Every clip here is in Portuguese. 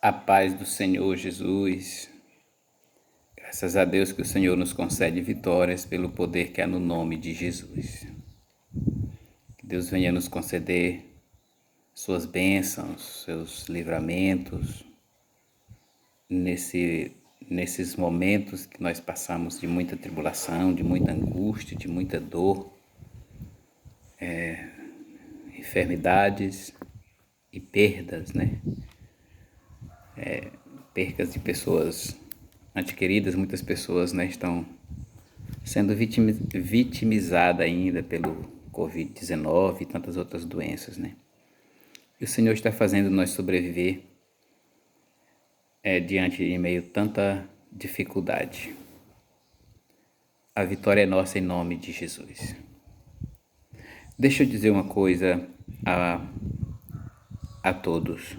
A paz do Senhor Jesus. Graças a Deus que o Senhor nos concede vitórias pelo poder que há no nome de Jesus. Que Deus venha nos conceder suas bênçãos, seus livramentos, nesses momentos que nós passamos de muita tribulação, de muita angústia, de muita dor, enfermidades e perdas, né? Percas de pessoas antequeridas, muitas pessoas, né, estão sendo vitimizadas ainda pelo Covid-19 e tantas outras doenças, né? E o Senhor está fazendo nós sobreviver diante de meio tanta dificuldade. A vitória é nossa em nome de Jesus. Deixa eu dizer uma coisa a todos.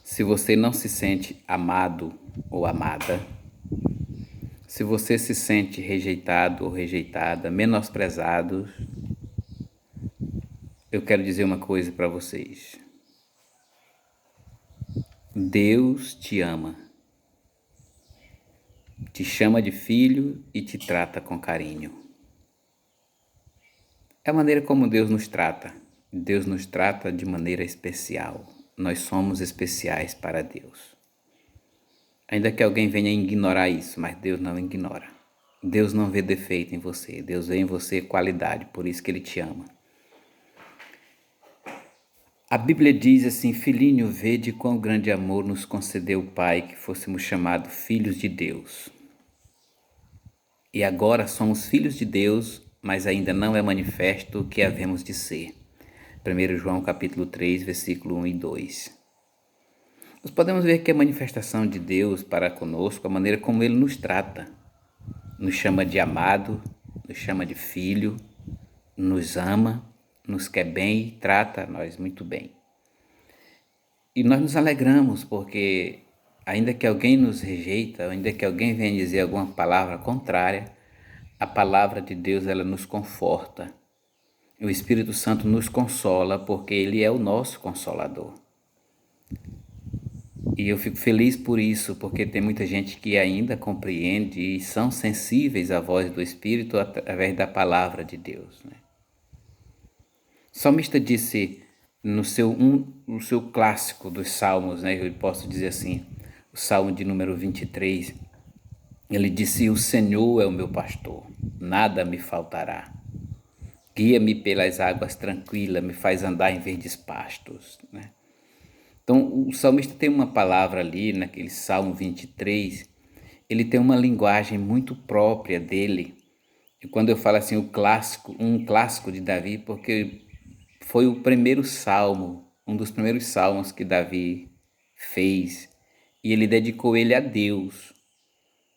Se você não se sente amado ou amada, se você se sente rejeitado ou rejeitada, menosprezado, eu quero dizer uma coisa para vocês. Deus te ama, te chama de filho e te trata com carinho. É a maneira como Deus nos trata. Deus nos trata de maneira especial. Nós somos especiais para Deus. Ainda que alguém venha ignorar isso, mas Deus não ignora. Deus não vê defeito em você, Deus vê em você qualidade, por isso que Ele te ama. A Bíblia diz assim: filhinho, vede quão grande amor nos concedeu o Pai, que fôssemos chamados filhos de Deus. E agora somos filhos de Deus, mas ainda não é manifesto o que havemos de ser. 1 João capítulo 3, versículo 1 e 2. Nós podemos ver que a manifestação de Deus para conosco, a maneira como Ele nos trata, nos chama de amado, nos chama de filho, nos ama, nos quer bem e trata nós muito bem. E nós nos alegramos porque, ainda que alguém nos rejeita, ainda que alguém venha dizer alguma palavra contrária, a palavra de Deus ela nos conforta. O Espírito Santo nos consola porque Ele é o nosso consolador. E eu fico feliz por isso, porque tem muita gente que ainda compreende e são sensíveis à voz do Espírito através da palavra de Deus, né? O salmista disse no seu clássico dos salmos, né? Eu posso dizer assim, o salmo de número 23, ele disse: o Senhor é o meu pastor, nada me faltará. Guia-me pelas águas tranquilas, me faz andar em verdes pastos, né? Então, o salmista tem uma palavra ali, naquele Salmo 23, ele tem uma linguagem muito própria dele. E quando eu falo assim, um clássico de Davi, porque foi o primeiro salmo, um dos primeiros salmos que Davi fez, e ele dedicou ele a Deus.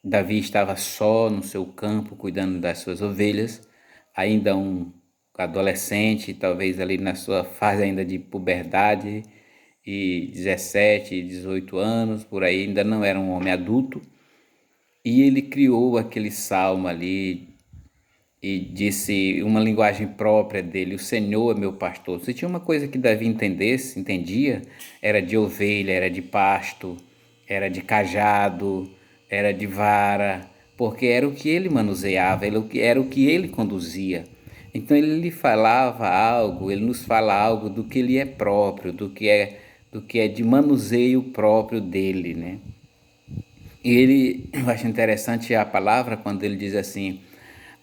Davi estava só no seu campo, cuidando das suas ovelhas, ainda um adolescente, talvez ali na sua fase ainda de puberdade, e 17, 18 anos, por aí, ainda não era um homem adulto, e ele criou aquele salmo ali e disse uma linguagem própria dele: o Senhor é meu pastor. Se tinha uma coisa que Davi entendia, era de ovelha, era de pasto, era de cajado, era de vara, porque era o que ele manuseava, era o que ele conduzia. Então ele lhe falava algo, ele nos fala algo do que ele é próprio, do que é de manuseio próprio dele, né? E eu acho interessante a palavra quando ele diz assim: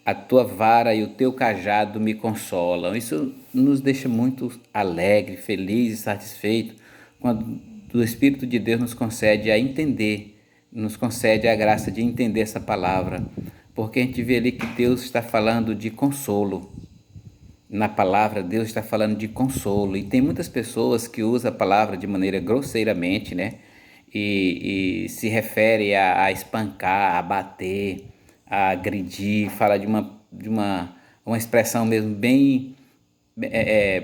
a tua vara e o teu cajado me consolam. Isso nos deixa muito alegre, feliz e satisfeito quando o Espírito de Deus nos concede a entender, nos concede a graça de entender essa palavra, porque a gente vê ali que Deus está falando de consolo. Na palavra, Deus está falando de consolo, e tem muitas pessoas que usam a palavra de maneira grosseiramente, né? E se refere a espancar, a bater, a agredir, fala de uma expressão mesmo bem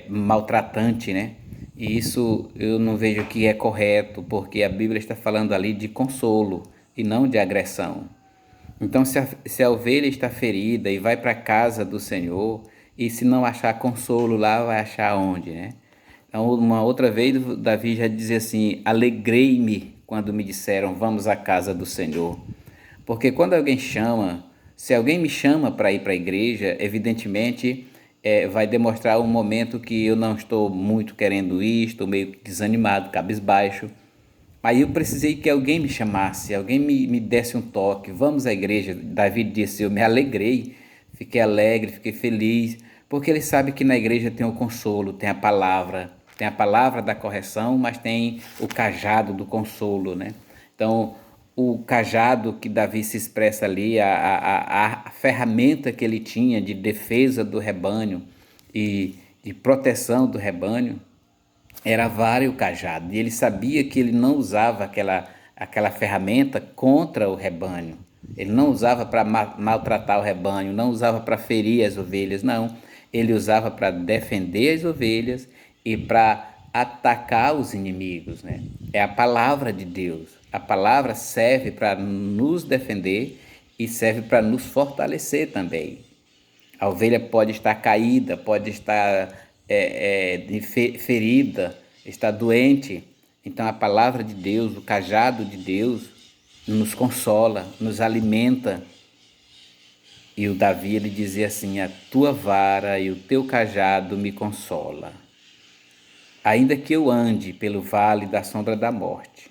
maltratante, né? E isso eu não vejo que é correto, porque a Bíblia está falando ali de consolo e não de agressão. Então, se a ovelha está ferida e vai para a casa do Senhor, e se não achar consolo lá, vai achar onde, né? Uma outra vez, Davi já dizia assim: alegrei-me quando me disseram, vamos à casa do Senhor. Porque quando alguém chama, se alguém me chama para ir para a igreja, evidentemente vai demonstrar um momento que eu não estou muito querendo ir, estou meio desanimado, cabisbaixo. Aí eu precisei que alguém me chamasse, alguém me desse um toque, vamos à igreja. Davi disse, eu me alegrei, fiquei alegre, fiquei feliz, porque ele sabe que na igreja tem o consolo, tem a palavra da correção, mas tem o cajado do consolo, né? Então, o cajado que Davi se expressa ali, a ferramenta que ele tinha de defesa do rebanho e de proteção do rebanho, era a vara e o cajado. E ele sabia que ele não usava aquela ferramenta contra o rebanho. Ele não usava para maltratar o rebanho, não usava para ferir as ovelhas, não. Ele usava para defender as ovelhas e para atacar os inimigos, né? É a palavra de Deus. A palavra serve para nos defender e serve para nos fortalecer também. A ovelha pode estar caída, pode estar ferida, estar doente. Então a palavra de Deus, o cajado de Deus, nos consola, nos alimenta. E o Davi, ele dizia assim, a tua vara e o teu cajado me consola. Ainda que eu ande pelo vale da sombra da morte,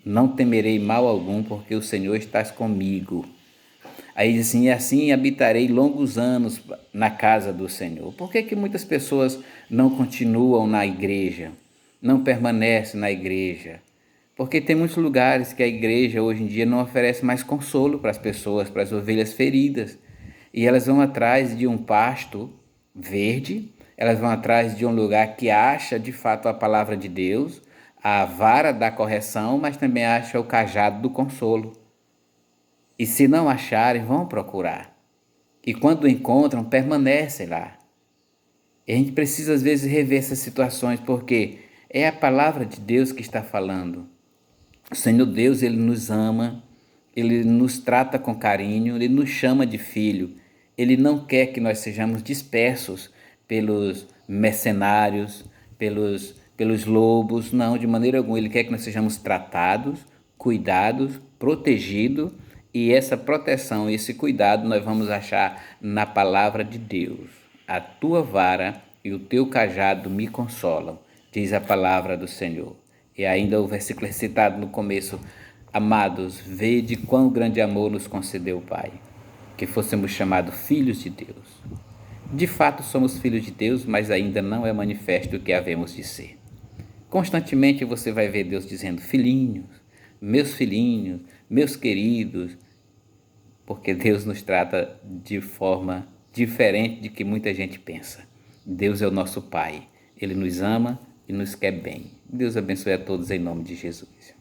não temerei mal algum, porque o Senhor está comigo. Aí diz assim, e assim habitarei longos anos na casa do Senhor. Por que muitas pessoas não continuam na igreja, não permanecem na igreja? Porque tem muitos lugares que a igreja hoje em dia não oferece mais consolo para as pessoas, para as ovelhas feridas. E elas vão atrás de um pasto verde, elas vão atrás de um lugar que acha de fato a palavra de Deus, a vara da correção, mas também acha o cajado do consolo. E se não acharem, vão procurar. E quando encontram, permanecem lá. E a gente precisa às vezes rever essas situações, porque é a palavra de Deus que está falando. O Senhor Deus, Ele nos ama, Ele nos trata com carinho, Ele nos chama de filho. Ele não quer que nós sejamos dispersos pelos mercenários, pelos lobos, não, de maneira alguma. Ele quer que nós sejamos tratados, cuidados, protegidos, e essa proteção, esse cuidado nós vamos achar na palavra de Deus. A tua vara e o teu cajado me consolam, diz a palavra do Senhor. E ainda o versículo é citado no começo, amados, vede quão grande amor nos concedeu o Pai, que fôssemos chamados filhos de Deus. De fato somos filhos de Deus, mas ainda não é manifesto o que havemos de ser. Constantemente você vai ver Deus dizendo, filhinhos, meus queridos, porque Deus nos trata de forma diferente de que muita gente pensa. Deus é o nosso Pai, Ele nos ama e nos quer bem. Deus abençoe a todos em nome de Jesus.